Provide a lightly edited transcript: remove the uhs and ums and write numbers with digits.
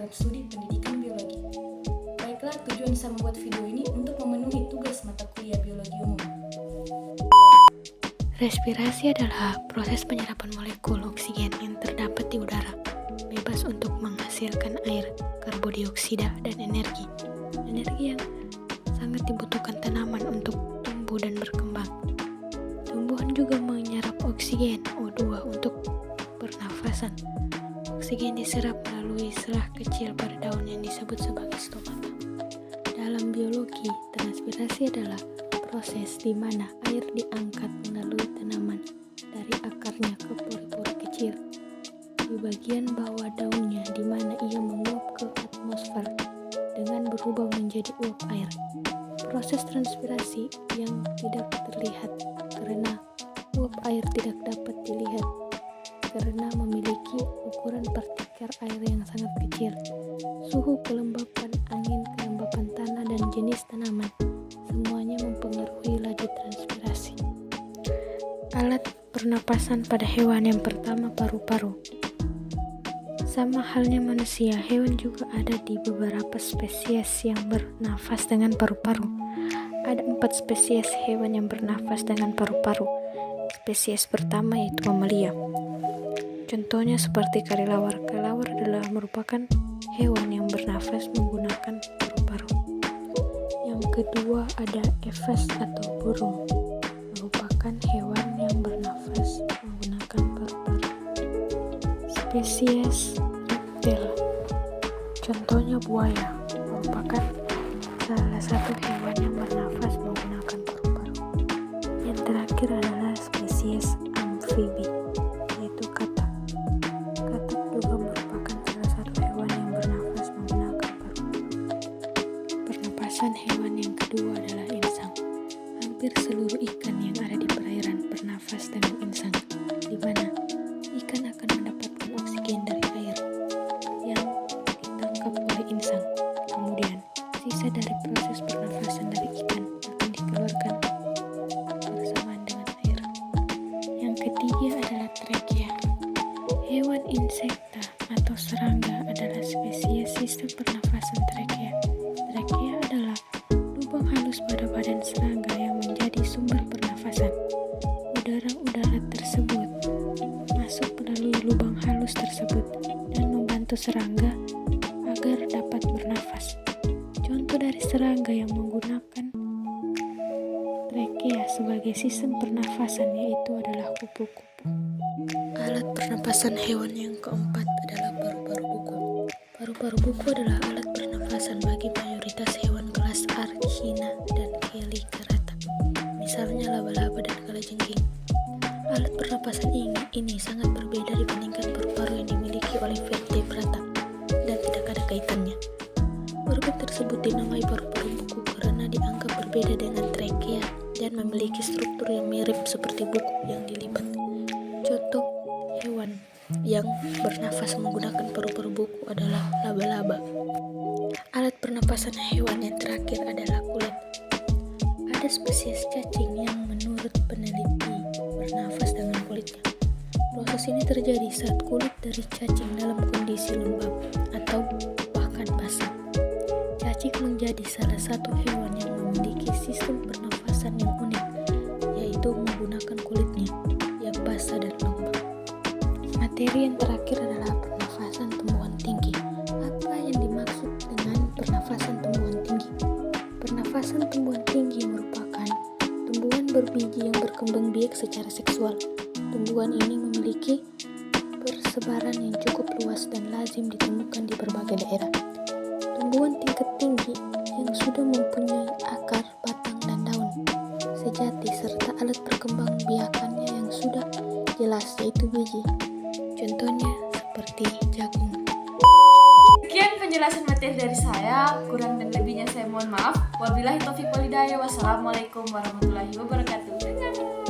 terhadap studi pendidikan biologi. Baiklah, tujuan saya membuat video ini untuk memenuhi tugas mata kuliah biologi umum. Respirasi adalah proses penyerapan molekul oksigen yang terdapat di udara, bebas untuk menghasilkan air, karbodioksida, dan energi. Energi yang sangat dibutuhkan tanaman untuk tumbuh dan berkembang. Tumbuhan juga menyerap oksigen O2 untuk pernafasan. Oksigen diserap melalui selah kecil pada daun yang disebut sebagai stomata. Dalam biologi, transpirasi adalah proses di mana air diangkat melalui tanaman dari akarnya ke pori-pori kecil di bagian bawah daunnya, di mana ia menguap ke atmosfer dengan berubah menjadi uap air. Proses transpirasi yang tidak terlihat karena uap air tidak dapat dilihat karena memiliki ukuran partikel air yang sangat kecil. Suhu, kelembapan angin, kelembapan tanah, dan jenis tanaman semuanya mempengaruhi laju transpirasi. Alat pernapasan pada hewan yang pertama, paru-paru. Sama halnya manusia, hewan juga ada di beberapa spesies yang bernafas dengan paru-paru. Ada 4 spesies hewan yang bernafas dengan paru-paru. Spesies pertama yaitu mamalia. Contohnya seperti kelelawar. Kelelawar adalah merupakan hewan yang bernafas menggunakan paru-paru. Yang kedua ada aves atau burung, merupakan hewan yang bernafas menggunakan paru-paru. Spesies reptil, contohnya buaya, merupakan salah satu hewan yang bernafas menggunakan paru-paru. Yang terakhir adalah spesies amfibi, yaitu katak. Katak juga merupakan salah satu hewan yang bernafas menggunakan paru-paru. Pernapasan hewan yang kedua adalah insang. Hampir seluruh ikan yang ada di perairan bernafas dengan insang, di mana ikan akan mendapatkan oksigen dari air yang ditangkap oleh insang. Kemudian, sisa dari proses pernafasan dari ikan akan dikeluarkan bersamaan dengan air. Yang ketiga adalah trakea. Hewan insekta atau serangga adalah spesies sistem pernafasan trakea. Trakea adalah lubang halus pada badan serangga yang menjadi sumber pernafasan. Udara tersebut masuk melalui lubang halus tersebut dan membantu serangga agar dapat bernafas. Contoh dari serangga yang menggunakan trakea sebagai sistem pernafasan yaitu adalah kupu-kupu. Alat pernapasan hewan yang keempat adalah paru-paru buku. Paru-paru buku adalah alat pernapasan bagi mayoritas hewan kelas Archina dan Chelicerata, misalnya laba-laba dan kalajengking. Alat pernapasan ini sangat berbeda dibandingkan paru-paru yang dimiliki oleh vertebrata dan tidak ada kaitannya. Organ tersebut dinamai paru-paru buku karena dianggap berbeda dengan trakea dan memiliki struktur yang mirip seperti buku yang dilipat. Contoh hewan yang bernafas menggunakan paru-paru buku adalah laba-laba. Alat pernapasan hewan yang terakhir adalah kulit. Ada spesies cacing yang menurut peneliti bernafas dengan kulitnya. Proses ini terjadi saat kulit dari cacing dalam kondisi lembab atau bahkan basah. Cacing menjadi salah satu hewan yang memiliki sistem pernafasan yang unik, yaitu menggunakan kulitnya yang basah dan lembab. Materi yang terakhir adalah pernafasan tumbuhan tinggi. Apa yang dimaksud dengan pernafasan tumbuhan tinggi? Pernafasan tumbuhan tinggi merupakan tumbuhan berbiji yang berkembang biak secara seksual. Tumbuhan ini memiliki persebaran yang cukup luas dan lazim ditemukan di berbagai daerah. Tumbuhan tingkat tinggi yang sudah mempunyai akar, batang, dan daun sejati serta alat perkembang biakannya yang sudah jelas yaitu biji. Contohnya seperti jagung. Sekian penjelasan materi dari saya, kurang dan lebihnya saya mohon maaf. Wabillahi taufiq wal hidayah. Wassalamualaikum warahmatullahi wabarakatuh.